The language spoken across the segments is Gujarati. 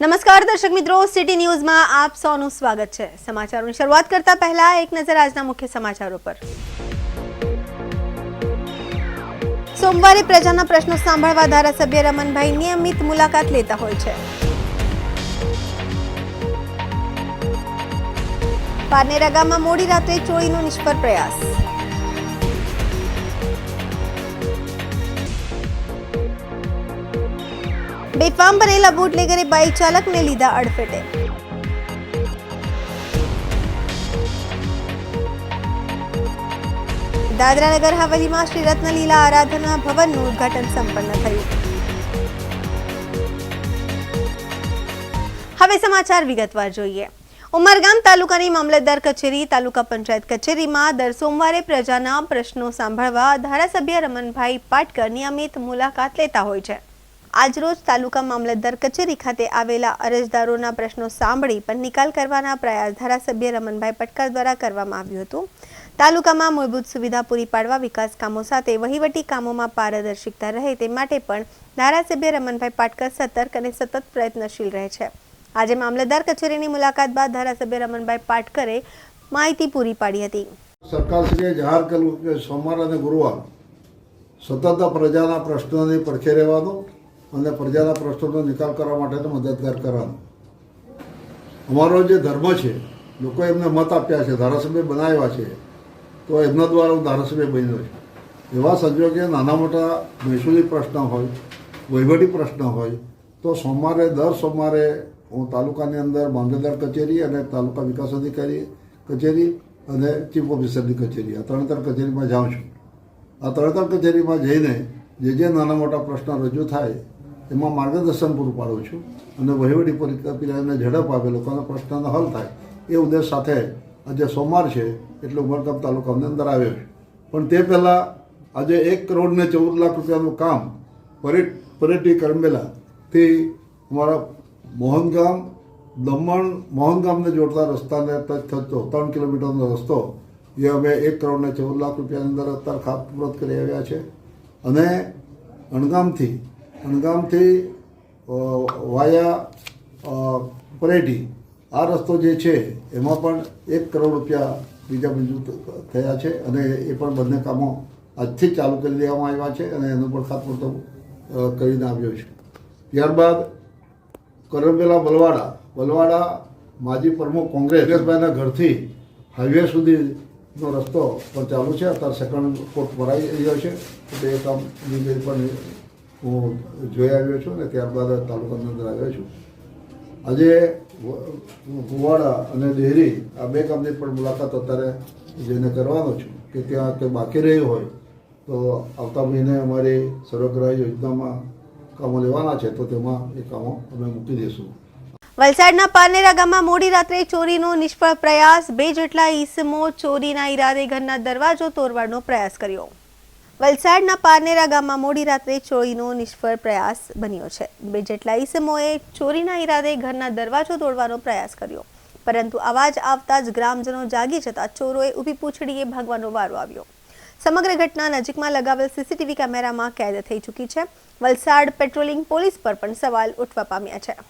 નમસ્કાર દર્શક મિત્રો, સિટી ન્યૂઝમાં આપ સૌનું સ્વાગત છે। સમાચારોની શરૂઆત કરતા પહેલા એક નજર આજના મુખ્ય સમાચારો પર। સોમવારે પ્રજાના પ્રશ્નો સાંભળવા ધારાસભ્ય રમણભાઈ નિયમિત મુલાકાત લેતા હોય છે। પારનેરા ગામમાં મોડી રાત્રે ચોરીનો નિષ્ફળ પ્રયાસ। બેફામ બનેલા બુટલેગરે બાઇક ચાલકને લીધા અડફેટે। દાદરા નગર હવેલીમાં શ્રી રત્નલીલા આરાધના ભવનનું ઉદ્ઘાટન સંપન્ન થયું। હવે સમાચાર વિગતવાર જોઈએ। ઉમરગામ તાલુકાની મામલતદાર કચેરી, તાલુકા પંચાયત કચેરીમાં દર સોમવારે પ્રજાના પ્રશ્નો સાંભળવા ધારાસભ્ય રમણભાઈ પાટકર નિયમિત મુલાકાત લેતા હોય છે। આજરોજ તાલુકા મામલતદાર કચેરી ખાતે આવેલા અરજદારોના પ્રશ્નો સાંભળી પણ નિકાલ કરવાના પ્રયાસ ધારાસભ્ય રમણભાઈ પાટકર દ્વારા કરવામાં આવ્યું હતું। તાલુકામાં મૂળભૂત સુવિધા પૂરી પાડવા, વિકાસ કામો સાથે વહીવટી કામોમાં પારદર્શિકતા રહે તે માટે પણ ધારાસભ્ય રમણભાઈ પાટકર સતર્ક અને સતત પ્રયત્નશીલ રહે છે। આજે મામલતદાર કચેરીની મુલાકાત બાદ ધારાસભ્ય રમણભાઈ પાટકરે માહિતી પૂરી પાડી હતી। સરકારશ્રીએ જાહેર કર્યું કે સોમવાર અને ગુરુવાર સતત પ્રજાના પ્રશ્નોની પડખે રહેવાનું અને પ્રજાના પ્રશ્નોનો નિકાલ કરવા માટે મદદગાર કરવાનું અમારો જે ધર્મ છે। લોકો એમને મત આપ્યા છે, ધારાસભ્ય બનાવ્યા છે, તો એમના દ્વારા હું ધારાસભ્ય બન્યો છું। એવા સંજોગે નાના મોટા મહેસૂલી પ્રશ્ન હોય, વહીવટી પ્રશ્ન હોય તો દર સોમવારે હું તાલુકાની અંદર મામલતદાર કચેરી અને તાલુકા વિકાસ અધિકારી કચેરી અને ચીફ ઓફિસરની કચેરી, આ ત્રણ કચેરીમાં જાઉં છું। આ ત્રણ કચેરીમાં જઈને જે નાના મોટા પ્રશ્ન રજૂ થાય એમાં માર્ગદર્શન પૂરું પાડું છું અને વહીવટી પ્રક્રિયાને ઝડપ આપે, લોકોના પ્રશ્નનો હલ થાય એ ઉદ્દેશ સાથે આજે સોમવાર છે એટલે ઉમરગામ તાલુકાની અંદર આવ્યો છે। પણ તે પહેલાં આજે 1 કરોડ ને 14 લાખ રૂપિયાનું કામ પરેટી કરંબેલાથી અમારા મોહનગામ દમણ મોહનગામને જોડતા રસ્તાને ટચ થતો 3 કિલોમીટરનો રસ્તો એ અમે 1 કરોડ ને 14 લાખ રૂપિયાની અંદર અત્યારે ખાતમુહૂર્ત કરી આવ્યા છે। અને અણગામથી વાયા પરેટી આ રસ્તો જે છે એમાં પણ 1 કરોડ રૂપિયા બીજા મંજૂર થયા છે અને એ પણ બંને કામો આજથી જ ચાલુ કરી દેવામાં આવ્યા છે અને એનું પણ ખાતમુહૂર્ત કરીને આવ્યો છે। ત્યારબાદ કરંબેલા બલવાડા માજી પ્રમુખ કોંગ્રેસભાઈના ઘરથી હાઈવે સુધીનો રસ્તો પણ ચાલુ છે। અત્યારે સેકન્ડ કોર્ટ ભરાઈ રહ્યો છે એટલે એ કામની પણ હું જોઈ આવ્યો છું અને ત્યારબાદ તાલુકાની અંદર આવ્યો છું। આજે કુવાડા અને દેહરી આ 2 ગામની પણ મુલાકાત અત્યારે જઈને કરવાનો છું કે ત્યાં કંઈ બાકી રહ્યું હોય તો આવતા મહિને અમારી સર્વગ્રાહી યોજનામાં કામો લેવાના છે તો તેમાં એ કામો અમે મૂકી દઈશું। વલસાડના પારનેરા ગામમાં મોડી રાત્રે ચોરીનો નિષ્ફળ પ્રયાસ। 2 જેટલા ઈસમો ચોરીના ઈરાદે ઘરના દરવાજો તોડવાનો પ્રયાસ કર્યો। વલસાડના પારનેરા ગામમાં મોડી રાત્રે ચોરીનો નિષ્ફળ પ્રયાસ બન્યો છે। 2 જેટલા ઈસમોએ ચોરીના ઈરાદે ઘરના દરવાજો તોડવાનો પ્રયાસ કર્યો, પરંતુ અવાજ આવતા જ ગ્રામજનો જાગી જતા ચોરોએ ઊભી પૂંછડીએ ભાગવાનો વારો આવ્યો। સમગ્ર ઘટના નજીકમાં લગાવેલ સીસીટીવી કેમેરામાં કેદ થઈ ચૂકી છે। વલસાડ પેટ્રોલિંગ પોલીસ પર પણ સવાલ ઉઠવા પામ્યા છે।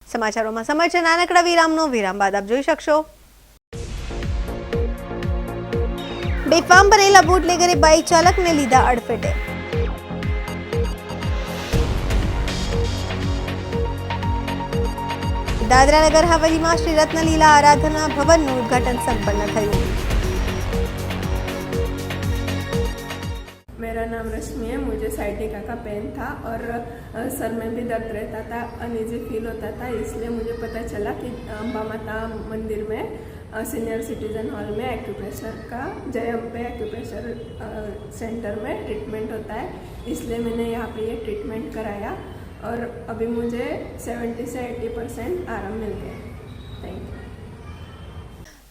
સમાચારોમાં સમય છે નાનકડા વિરામનો। વિરામ બાદ આપ જોઈ શકશો બેફામ બનેલા બુટલેગરે બાઇક ચાલકને લીધા અડફેટે. દાદરા નગર હવેલીમાં શ્રી રત્નલીલા આરાધના ભવનનું ઉદ્ઘાટન સંપન્ન થયું. मेरा नाम रश्मि है. मुझे साइटिका का पेन था और सर में भी दर्द रहता था, अनईजी फील होता था. इसलिए मुझे पता चला कि अम्बा माता मंदिर में सीनियर सिटीजन हॉल में एक्यूप्रेशर का जय अम्बे एक्यूप्रेशर सेंटर में ट्रीटमेंट होता है. इसलिए मैंने यहाँ पे ये ट्रीटमेंट कराया और अभी मुझे 70 से 80% आराम मिल गया. Thank you.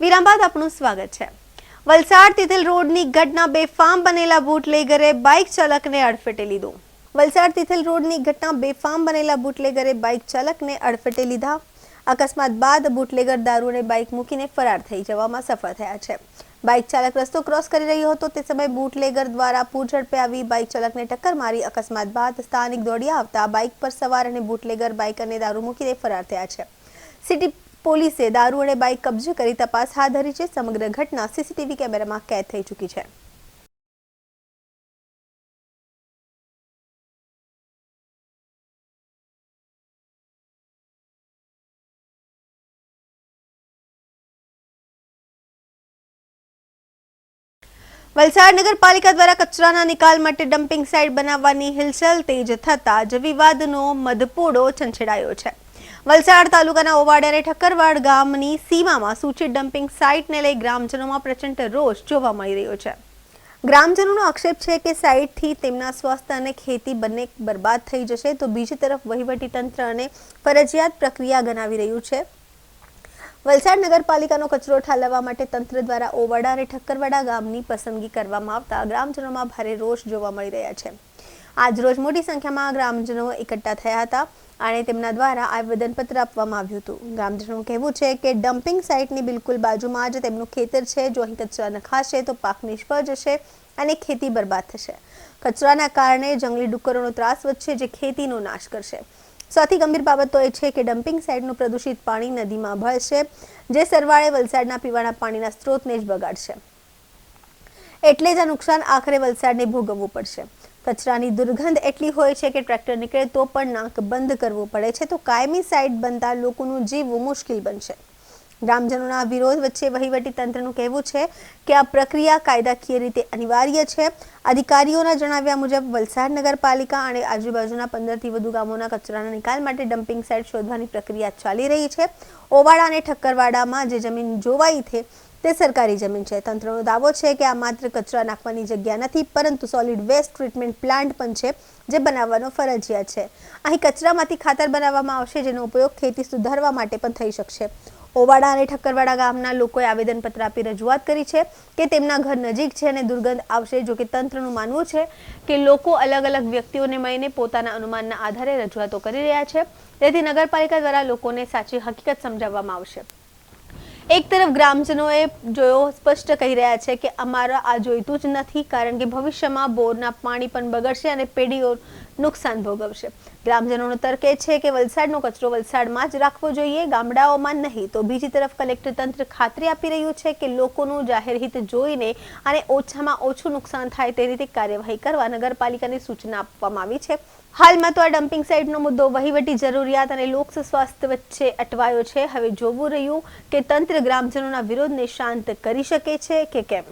વિરામ બાદ આપનું સ્વાગત છે. વલસાડ તિથલ રોડની ઘટના બેફામ બનેલા બુટલેગરે બાઇક ચાલકને અડફેટે લીધો. વલસાડ તિથલ રોડની ઘટના બેફામ બનેલા બુટલેગરે બાઇક ચાલકને અડફેટે લીધા. અકસ્માત બાદ બુટલેગર દારૂ અને બાઇક મૂકીને ફરાર થઈ જવામાં સફળ થયા છે. બાઇક ચાલક રસ્તો ક્રોસ કરી રહ્યો હતો તે સમયે બુટલેગર દ્વારા પૂરઝડપે આવી બાઇક ચાલકને ટક્કર મારી. અકસ્માત બાદ સ્થાનિક દોડી આવતા બાઇક પર સવાર અને બુટલેગર બાઇક અને દારૂ મૂકીને ફરાર થયા છે. સિટી પોલીસે દારૂ અને બાઇક કબજે કરી તપાસ હાથ ધરી છે. સમગ્ર ઘટના સીસીટીવી કેમેરામાં કેદ થઈ ચૂકી છે. વલસાડ નગરપાલિકા દ્વારા કચરાના નિકાલ માટે ડમ્પિંગ સાઇટ બનાવવાની હિલચાલ તેજ થતા જ વિવાદનો મધપોડો છંછેડાયો છે. વલસાડ તાલુકાના ઓવાડ અને ઠક્કરવાડ ગામની સીમામાં સૂચિત ડમ્પિંગ સાઇટને લઈ ગ્રામજનોમાં પ્રચંડ રોષ જોવા મળી રહ્યો છે. ગ્રામજનોનો આક્ષેપ છે કે સાઇટથી તેમના સ્વાસ્થ્ય અને ખેતી બંને બરબાદ થઈ જશે, તો બીજી તરફ વહીવટીતંત્ર અને ફરજિયાત પ્રક્રિયા ગણાવી રહ્યું છે. વલસાડ નગરપાલિકાનો કચરો ઠાલવવા માટે તંત્ર દ્વારા ઓવાડા અને ઠક્કરવાડા ગામની પસંદગી કરવામાં આવતા ગ્રામજનોમાં ભારે રોષ જોવા મળી રહ્યા છે. આજરોજ મોટી સંખ્યામાં ગ્રામજનો એકઠા થયા હતા અને તેમના દ્વારા આવેદનપત્ર આપવામાં આવ્યું હતું. ગ્રામજનોનું કહેવું છે કે ડમ્પિંગ સાઇટની બિલકુલ બાજુમાં જ તેમનું ખેતર છે. જો અહીં કચરા નખાશે તો પાક નિષ્ફળ જશે અને ખેતી બરબાદ થશે. કચરાના કારણે જંગલી ડુક્કરોનો ત્રાસ વધશે જે ખેતીનો નાશ કરશે. સૌથી ગંભીર બાબત તો એ છે કે ડમ્પિંગ સાઇટનું પ્રદૂષિત પાણી નદીમાં ભળશે જે સરવાળે વલસાડના પીવાના પાણીના સ્ત્રોતને જ બગાડશે. એટલે જ આ નુકસાન આખરે વલસાડને ભોગવવું પડશે. કચરાની દુર્ગંધ એટલી હોય છે કે ટ્રેક્ટર નીકળે તો પણ નાક બંધ કરવું પડે છે, તો કાયમી સાઇટ બનતા લોકોનું જીવવું મુશ્કેલ બનશે. ગ્રામજનોના વિરોધ વચ્ચે વહીવટી તંત્રનું કહેવું છે કે આ પ્રક્રિયા કાયદાકીય રીતે અનિવાર્ય છે. અધિકારીઓના જણાવ્યા મુજબ વલસાડ નગરપાલિકા અને આજુબાજુના 15થી વધુ ગામોના કચરાના નિકાલ માટે ડમ્પિંગ સાઇટ શોધવાની પ્રક્રિયા ચાલી રહી છે. ઓવાડા અને ઠક્કરવાડામાં જે જમીન જોવાઈ છે તે સરકારી જમીન છે. તંત્રનો દાવો છે કે આ માત્ર કચરા નાખવાની જગ્યા નથી, પરંતુ સોલિડ વેસ્ટ ટ્રીટમેન્ટ પ્લાન્ટ પણ છે જે બનાવવાનો ફરજિયાત છે. અહીં કચરામાંથી ખાતર બનાવવામાં આવશે જેનો ઉપયોગ ખેતી સુધારવા માટે પણ થઈ શકશે. ઓવાડા અને ઠક્કરવાડા ગામના લોકોએ આવેદનપત્ર આપી રજૂઆત કરી છે કે તેમના ઘર નજીક છે અને દુર્ગંધ આવશે. જો કે તંત્રનું માનવું છે કે લોકો અલગ અલગ વ્યક્તિઓને મળીને પોતાના અનુમાનના આધારે રજૂઆતો કરી રહ્યા છે, તેથી નગરપાલિકા દ્વારા લોકોને સાચી હકીકત સમજાવવામાં આવશે. એક તરફ ગ્રામજનોએ જોયો સ્પષ્ટ કહી રહ્યા છે કે અમારા આ જોઈતું જ નથી, કારણ કે ભવિષ્યમાં બોરના પાણી પણ બગડશે અને પેઢીઓ નુકસાન ભોગવશે. ગ્રામજનોનો તર્ક એ છે કે વલસાડનો કચરો વલસાડમાં જ રાખવો જોઈએ, ગામડાઓમાં નહીં. તો બીજી તરફ કલેક્ટર તંત્ર ખાતરી આપી રહ્યું છે કે લોકોનું જાહેર હિત જોઈને અને ઓછામાં ઓછું નુકસાન થાય તે રીતે કાર્યવાહી કરવા નગરપાલિકાને સૂચના આપવામાં આવી છે. હાલમાં તો આ ડમ્પિંગ સાઇટનો મુદ્દો વહીવટી જરૂરિયાત અને લોક સ્વાસ્થ્ય વચ્ચે અટવાયો છે. હવે જોવું રહ્યું કે તંત્ર ગ્રામજનોના વિરોધને શાંત કરી શકે છે કે કેમ.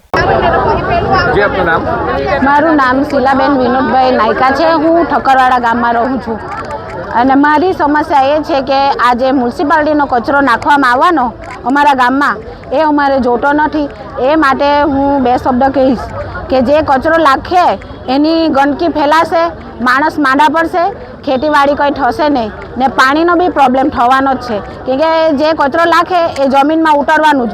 મારું નામ શીલાબેન વિનોદભાઈ નાયકા છે. હું ઠક્કરવાડા ગામમાં રહું છું અને મારી સમસ્યા એ છે કે આ જે મ્યુનિસિપાલિટીનો કચરો નાખવામાં આવવાનો અમારા ગામમાં એ અમારે જોતો નથી. એ માટે હું બે શબ્દ કહીશ કે જે કચરો નાખે એની ગંદકી ફેલાશે, માણસ માંદા પડશે, ખેતીવાડી કંઈ થશે નહીં ને પાણીનો બી પ્રોબ્લેમ થવાનો જ છે. કેમ કે જે કચરો નાખે એ જમીનમાં ઉતરવાનું જ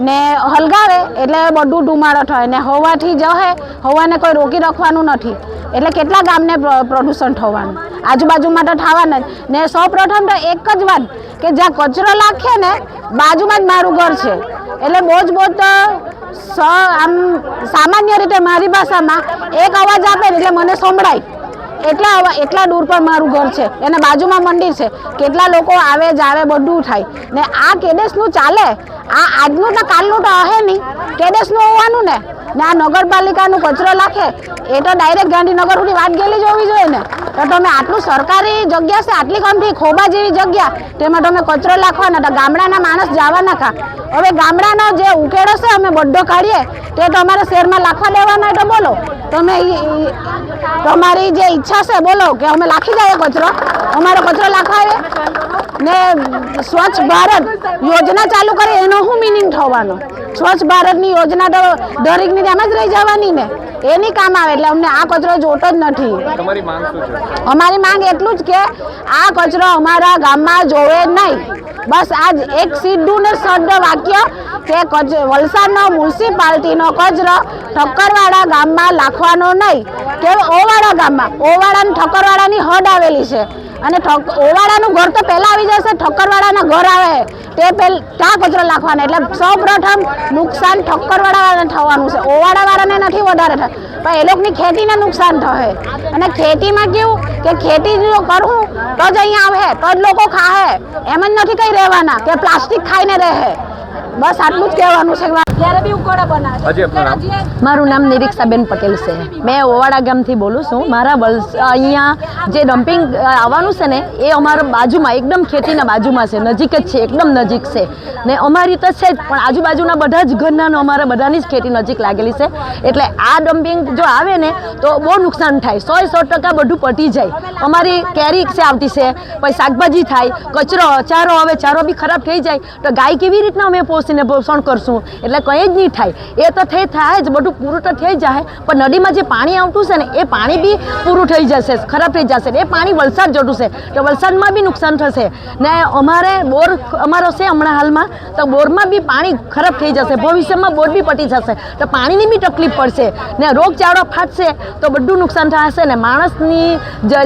ને હલગાવે એટલે બધું ધુમાડો થાય ને હવાથી જશે, હવાને કોઈ રોકી રાખવાનું નથી. એટલે કેટલા ગામને પ્રદૂષણ થવાનું, આજુબાજુમાં તો થવાના જ. ને સૌપ્રથમ તો એક જ વાત કે જ્યાં કચરો નાખે ને બાજુમાં જ મારું ઘર છે, એટલે બહુ જ આમ સામાન્ય રીતે મારી ભાષામાં એક અવાજ આપે ને એટલે મને સંભળાય. એટલા દૂર પર મારું ઘર છે, એના બાજુમાં મંદિર છે. કેટલા લોકો આવે જાવે બધું થાય ને આ કેદેશનું ચાલે. આ આજનું તો કાલનું તો હે નહીં, કેડેસનું હોવાનું ને આ નગરપાલિકાનું કચરો નાખે એ તો ડાયરેક્ટ ગાંધીનગર સુધી વાત ગયેલી જ હોવી જોઈએ ને. તો તમે આટલું સરકારી જગ્યા છે, આટલી ગમતી ખોબા જેવી જગ્યા, તેમાં તમે કચરો નાખવાના તો ગામડાના માણસ જવાના ખા. હવે ગામડાનો જે ઉકેડો છે અમે બધો કાઢીએ તે તો અમારે શહેરમાં નાખવા દેવાના, તો બોલો તમે તમારી જે ઈચ્છા છે બોલો કે અમે નાખી દઈએ કચરો, અમારો કચરો નાખાવે ને સ્વચ્છ ભારત યોજના ચાલુ કરે એનો શું મિનિંગ થવાનો? સ્વચ્છ ભારતની યોજના તો દરેકની જેમ જ રહી જવાની ને, એની કામ આવે. એટલે અમને આ કચરો જોતો જ નથી. તમારી માંગ શું છે? અમારી માંગ એટલું જ કે આ કચરો અમારા ગામમાં જોવે નહીં. બસ આજ એક સીધું ને સદ વાક્ય કે વલસાડનો મ્યુનિસિપાલિટીનો કચરો ઠક્કરવાડા ગામમાં નાખવાનો નહીં. કે ઓવાડા ગામમાં, ઓવાડા અને ઠક્કરવાડાની હદ આવેલી છે અને ઓવાડાનું ઘર તો પહેલા આવી જશે, ઠક્કરવાડાના ઘર આવે તે ત્યાં કચરો નાખવાનો. એટલે સૌ પ્રથમ નુકસાન ઠક્કરવાડાને થવાનું છે, ઓવાડાવાળાને નથી વધારે થાય, પણ એ લોકોની ખેતીને નુકસાન થશે. અને ખેતીમાં કેવું કે ખેતી જો કરવું તો જ અહીંયા આવે, તો જ લોકો ખાહે, એમ જ નથી કઈ રહેવાના કે પ્લાસ્ટિક ખાઈને રહે. બસ આટલું જ કહેવાનું છે. મારું નામ નિરીક્ષાબેન પટેલ છે. મેં ઓવાડા ગામથી બોલું છું. મારા અહીંયા જે ડમ્પિંગ આવવાનું છે ને એ અમારા બાજુમાં એકદમ ખેતીના બાજુમાં છે, નજીક જ છે, એકદમ નજીક છે ને અમારી તો છે જ, પણ આજુબાજુના બધા જ ઘરના અમારા બધાની જ ખેતી નજીક લાગેલી છે. એટલે આ ડમ્પિંગ જો આવે ને તો બહુ નુકસાન થાય, 100% બધું પટી જાય. અમારી કેરી છે આવતી છે, પછી શાકભાજી થાય, કચરો ચારો આવે, ચારો બી ખરાબ થઈ જાય તો ગાય કેવી રીતના અમે પોષણ કરશું? એટલે કંઈ જ નહીં થાય. એ તો થાય જ, બધું પૂરું તો થઈ જાય, પણ નદીમાં જે પાણી આવતું છે ને એ પાણી બી પૂરું થઈ જશે, ખરાબ થઈ જશે. એ પાણી વલસાડ જતું છે તો વલસાડમાં બી નુકસાન થશે ને અમારે બોર અમારો છે હમણાં હાલમાં, તો બોરમાં બી પાણી ખરાબ થઈ જશે, ભવિષ્યમાં બોર બી પટી જશે તો પાણીની બી તકલીફ પડશે ને રોગચાળો ફાટશે તો બધું નુકસાન થશે ને માણસની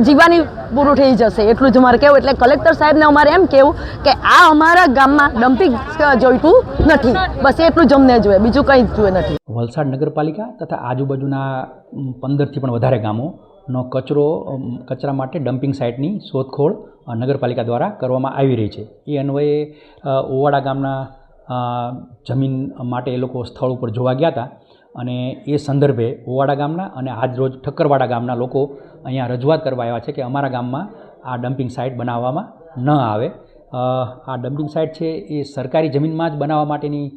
જીવાની પૂરું થઈ જશે. એટલું જ અમારે કહેવું. એટલે કલેક્ટર સાહેબને અમારે એમ કહેવું કે આ અમારા ગામમાં ડમ્પિંગ જોઈતું નથી, બસ એટલું જ અમને જોઈએ, બીજું કંઈ જ જોઈએ નથી. વલસાડ નગરપાલિકા તથા આજુબાજુના 15થી પણ વધારે ગામોનો કચરા માટે ડમ્પિંગ સાઇટની શોધખોળ નગરપાલિકા દ્વારા કરવામાં આવી રહી છે. એ અન્વયે ઓવાડા ગામના જમીન માટે એ લોકો સ્થળ ઉપર જોવા ગયા હતા અને એ સંદર્ભે ઓવાડા ગામના અને આજરોજ ઠક્કરવાડા ગામના લોકો અહીંયા રજૂઆત કરવા આવ્યા છે કે અમારા ગામમાં આ ડમ્પિંગ સાઇટ બનાવવામાં ન આવે. આ ડમ્પિંગ સાઇટ છે એ સરકારી જમીનમાં જ બનાવવા માટેની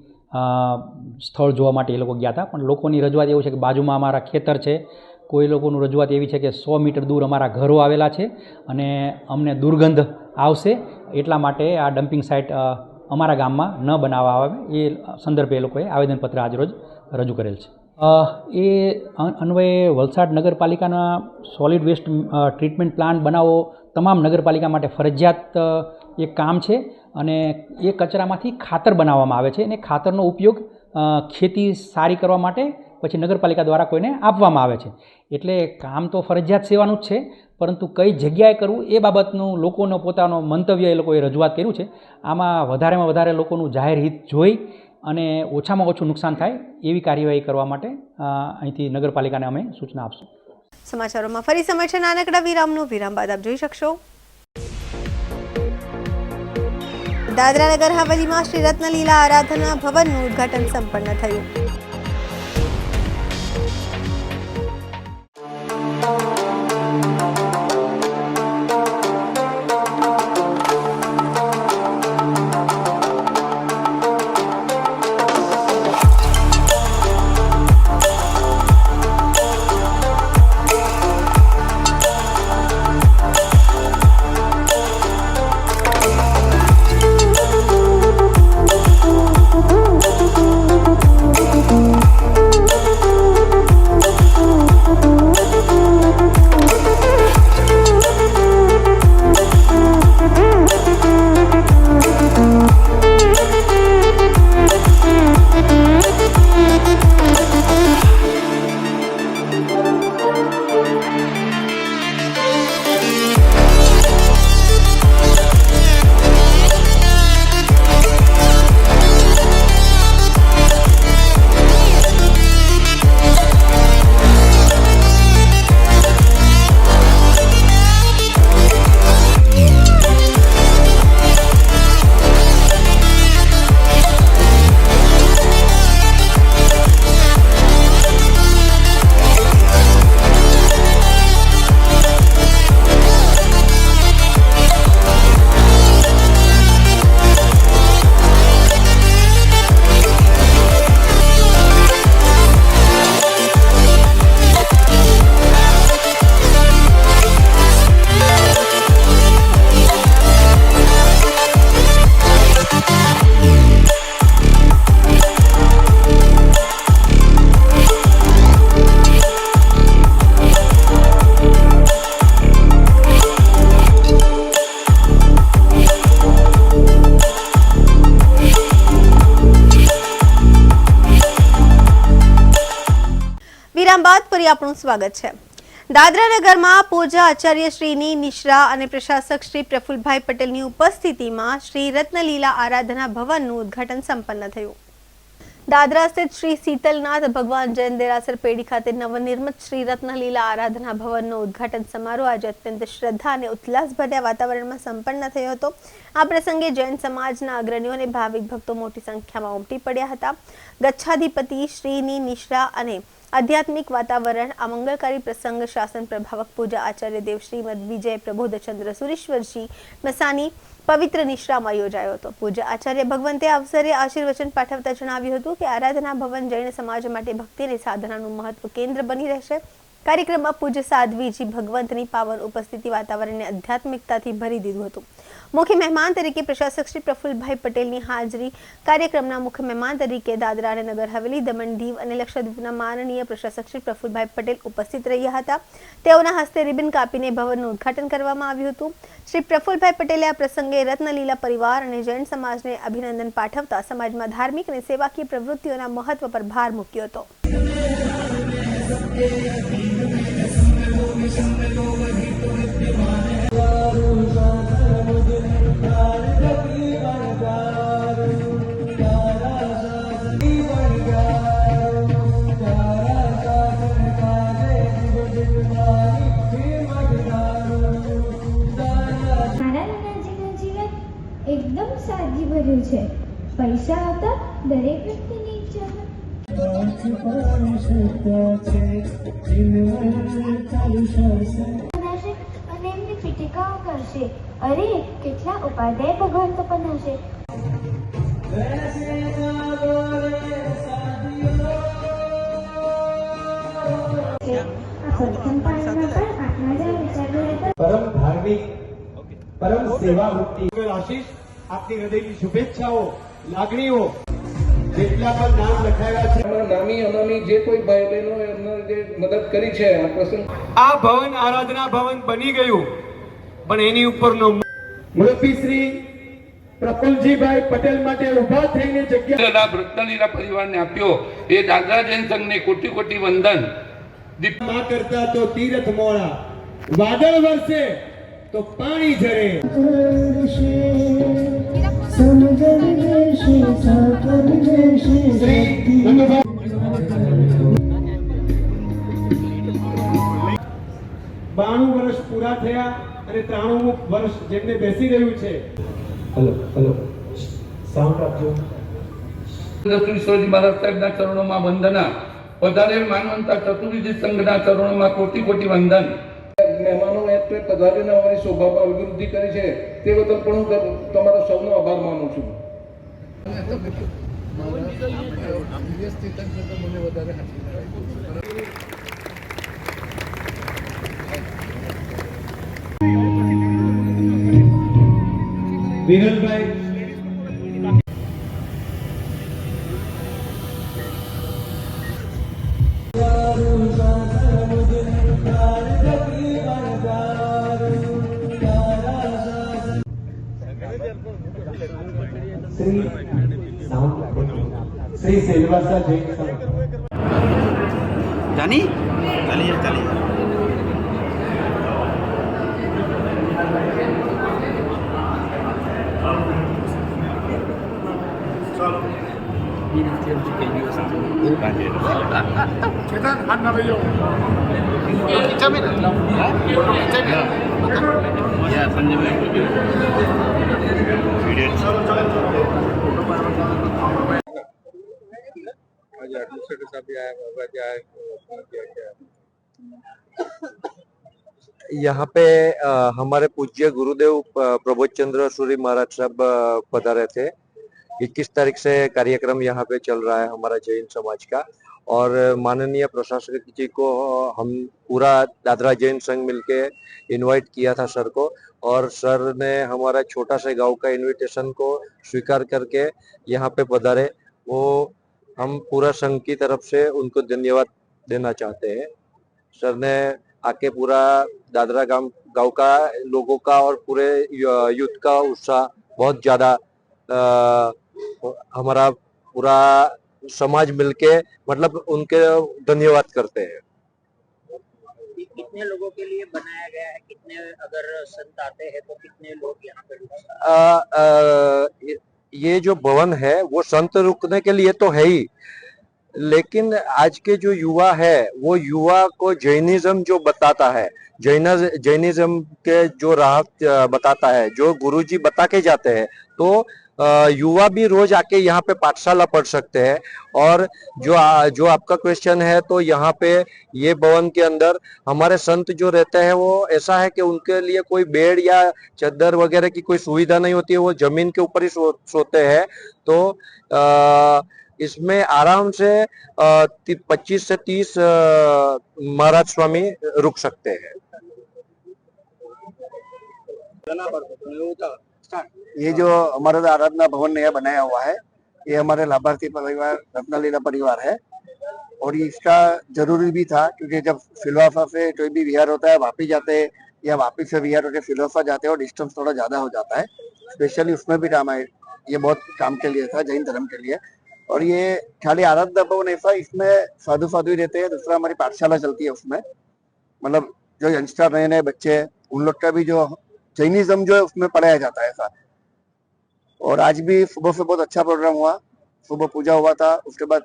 સ્થળ જોવા માટે એ લોકો ગયા હતા, પણ લોકોની રજૂઆત એવું છે કે બાજુમાં અમારા ખેતર છે, કોઈ લોકોનું રજૂઆત એવી છે કે 100 મીટર દૂર અમારા ઘરો આવેલા છે અને અમને દુર્ગંધ આવશે, એટલા માટે આ ડમ્પિંગ સાઇટ અમારા ગામમાં ન બનાવવા આવે એ સંદર્ભે એ લોકોએ આવેદનપત્ર આજરોજ રજૂ કરેલ છે. એ અન્વયે વલસાડ નગરપાલિકાના સોલિડ વેસ્ટ ટ્રીટમેન્ટ પ્લાન્ટ બનાવવો તમામ નગરપાલિકા માટે ફરજિયાત એક કામ છે અને એ કચરામાંથી ખાતર બનાવવામાં આવે છે અને ખાતરનો ઉપયોગ ખેતી સારી કરવા માટે પછી નગરપાલિકા દ્વારા કોઈને આપવામાં આવે છે. એટલે કામ તો ફરજિયાત સેવાનું જ છે, પરંતુ કઈ જગ્યાએ કરવું એ બાબતનું લોકોનો પોતાનો મંતવ્ય એ લોકોએ રજૂઆત કર્યું છે. આમાં વધારેમાં વધારે લોકોનું જાહેર હિત જોઈ અને ઓછામાં ઓછું નુકસાન થાય એવી કાર્યવાહી કરવા માટે અહીંથી નગરપાલિકાને અમે સૂચના આપશું. સમાચારોમાં ફરી સમય છે નાનકડા વિરામનો. વિરામ બાદ આપ જોઈ શકશો દાદરા નગર હવેલીમાં શ્રી રત્નલીલા આરાધના ભવનનું ઉદ્ઘાટન સંપન્ન થયું. વિરામ બાદ ફરી આપણું સ્વાગત છે। દાદરા નગરમાં પૂજા આચાર્ય શ્રીની નિશ્રા અને પ્રશાસક શ્રી પ્રફુલભાઈ પટેલની ઉપસ્થિતિમાં શ્રી રત્નલીલા આરાધના ભવનનું ઉદ્ઘાટન સંપન્ન થયું। દાદરા સ્થિત શ્રી શીતલનાથ ભગવાન જૈન દેરાસર પેઢી ખાતે નવનિર્મિત શ્રી રત્નલીલા આરાધના ભવનનો ઉદ્ઘાટન સમારોહ આજે અત્યંત શ્રદ્ધા અને ઉલ્લાસભર્યા વાતાવરણમાં સંપન્ન થયો હતો। આ પ્રસંગે જૈન સમાજના અગ્રણીઓ અને ભાવિક ભક્તો મોટી સંખ્યામાં ઉમટી પડ્યા હતા। ગચ્છાધિપતિ શ્રીની નિશ્રા અને આધ્યાત્મિક વાતાવરણ આ મંગલકારી પ્રસંગ શાસન પ્રભાવક પૂજા આચાર્ય દેવ શ્રીમદ વિજય પ્રબોધચંદ્ર સુરેશ્વરજી મસાની પવિત્ર નિશ્રામાં યોજાયો હતો। પૂજા આચાર્ય ભગવંતે અવસરે આશીર્વચન પાઠવતા જણાવ્યું હતું કે આરાધના ભવન જૈન સમાજ માટે ભક્તિ અને સાધનાનું મહત્વ કેન્દ્ર બની રહેશે। કાર્યક્રમમાં પૂજ્ય સાધ્વીજી ભગવંતની પાવન ઉપસ્થિતિ વાતાવરણને આધ્યાત્મિકતાથી ભરી દીધું હતું। મુખ્ય મહેમાન તરીકે પ્રશાસક શ્રી પ્રફુલભાઈ પટેલની હાજરી। કાર્યક્રમના મુખ્ય મહેમાન તરીકે દાદરા અને નગર હવેલી, દમણ દીવ અને લક્ષદ્વીપના માનનીય પ્રશાસક શ્રી પ્રફુલભાઈ પટેલ ઉપસ્થિત રહ્યા હતા। તેઓના હસ્તે રિબન કાપીને ભવનનું ઉદ્ઘાટન કરવામાં આવ્યું હતું। શ્રી પ્રફુલભાઈ પટેલે આ પ્રસંગે રત્નલીલા પરિવાર અને જૈન સમાજને અભિનંદન પાઠવતા સમાજમાં ધાર્મિક અને સેવાકીય પ્રવૃત્તિઓના મહત્વ પર ભાર મૂક્યો હતો। एकदम सादगी भर्યું છે। પૈસા હતા દરેક વ્યક્તિની ઈચ્છા અને એમની પીઠિકાઓ કરશે। અરે કેટલા ઉપાધ્યાય ભગવાન તો બનાવશે। પરમ ધાર્મિક પરમ સેવા વૃત્તિ આશીષ આપની હૃદયની શુભેચ્છાઓ લાગણીઓ જેટલા પણ નામ લખાયા છે નામી અનામી જે કોઈ ભાઈ બહેનો એમને જે મદદ કરી છે આ પ્રસંગ આ ભવન આરાધના ભવન બની ગયું પણ એની ઉપરનો મુરબ્બી શ્રી પ્રફુલજીભાઈ પટેલ માટે ઉભા થઈને જગ્યા લાભ રત્નલીલા પરિવારને આપ્યો એ દાદરા જૈન સંઘને કોટી કોટી વંદન। દીપમા કરતા તો તીરથ મોળા વાદળ વરસે તો પાણી ઝરે। બાણું વર્ષ પૂરા થયા અને 93મું વર્ષ જેમને બેસી રહ્યું છે। હેલો હેલો સાઉન્ડ આપજો। સુરેશ્વરજી મહારાજ સાહેબના ચરણોમાં વંદના। વધારે માનવંતા ચતુર્વિધ સંઘના ચરણોમાં કોટી કોટી વંદન। મહેમાનો એટલે પધારીને અમારી શોભામાં અભિવૃદ્ધિ કરી છે તે બદલ પણ હું તમારો સૌનો આભાર માનું છું। વિરલભાઈ श्री सेलवासा जैन संघ जानी चलिए चलिए यहाँ पे हमारे पूज्य गुरुदेव प्रबोधचंद्र सूरी महाराज साहब पधारे थे। 21 तारीख से कार्यक्रम यहाँ पे चल रहा है हमारा जैन समाज का और माननीय प्रशासक जी को हम पूरा दादरा जैन संघ मिलके इनवाइट किया था सर को और सर ने हमारा छोटा सा गांव का इनविटेशन को स्वीकार करके यहाँ पे पधारे। वो हम पूरा संघ की तरफ से उनको धन्यवाद देना चाहते हैं। सर ने आके पूरा दादरा गांव का लोगों का और पूरे यूथ का उत्साह बहुत ज्यादा हमारा पूरा समाज मिलके मतलब उनके धन्यवाद करते हैं। कितने लोगों के लिए बनाया गया है? कितने अगर संत आते हैं तो कितने लोग यहाँ पे ये जो भवन है वो संत रुकने के लिए तो है ही, लेकिन आज के जो युवा है वो युवा को जैनिज्म जो बताता है, जैनिज्म के जो राह बताता है, जो गुरुजी बता के जाते हैं, तो युवा भी रोज आके यहाँ पे पाठशाला पढ़ सकते हैं। और जो आपका क्वेश्चन है, तो यहाँ पे ये भवन के अंदर हमारे संत जो रहते हैं वो ऐसा है कि उनके लिए कोई बेड या चद्दर वगैरह की कोई सुविधा नहीं होती है, वो जमीन के ऊपर ही सोते हैं। तो इसमें आराम से 25 से 30 महाराज स्वामी रुक सकते हैं। ये जो हमारा आराधना भवन नया बनाया हुआ है, ये हमारे लाभार्थी परिवार रत्नलीला परिवार है, और ये इसका जरूरी भी था, क्योंकि जब सिलवासा से कोई भी विहार होता है वापिस जाते हैं, या वापिस से विहार होकर सिलवासा जाते हैं और डिस्टेंस थोड़ा ज्यादा हो जाता है, स्पेशली उसमें भी काम है। ये बहुत काम के लिए था, जैन धर्म के लिए। और ये खाली आराधना भवन ऐसा, इसमें साधु साधु ही रहते हैं। दूसरा हमारी पाठशाला चलती है उसमें, मतलब जो यंगस्टर नए नए बच्चे उन लोग का भी जो जैनिज्म जो है उसमें पढ़ाया जाता है ऐसा। और आज भी सुबह से बहुत अच्छा प्रोग्राम हुआ, सुबह पूजा हुआ था, उसके बाद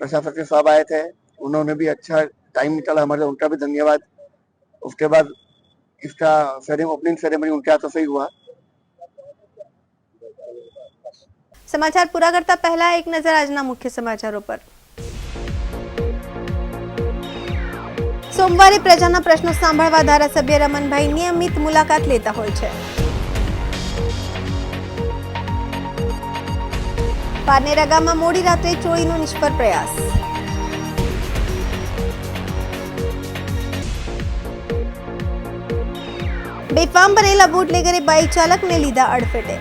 प्रशासक के साहब आए थे, उन्होंने भी अच्छा टाइम निकाला हमारे, उनका भी धन्यवाद। उसके बाद इसका ओपनिंग सेरेमनी उनके हाथों से ही हुआ। समाचार पूरा करता पहला एक नजर આજના મુખ્ય સમાચારો પર। સોમવારે પ્રજાના પ્રશ્નો સાંભળવા ધારાસભ્ય રમણભાઈ નિયમિત મુલાકાત લેતા હોય છે। પારનેરા ગામમાં મોડી રાત્રે ચોરીનો નિષ્ફળ પ્રયાસ। બેફામ બનેલા બુટલેગરે બાઇક ચાલકને લીધા અડફેટે।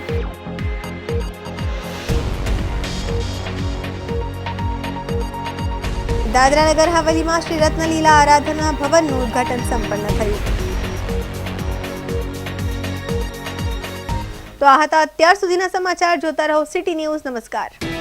દાદરા નગર હવેલીમાં શ્રી રત્નલીલા આરાધના ભવનનું ઉદ્ઘાટન સંપન્ન થયું। તો આ હતા અત્યાર સુધીના સમાચાર। જોતા રહો સિટી ન્યૂઝ। નમસ્કાર।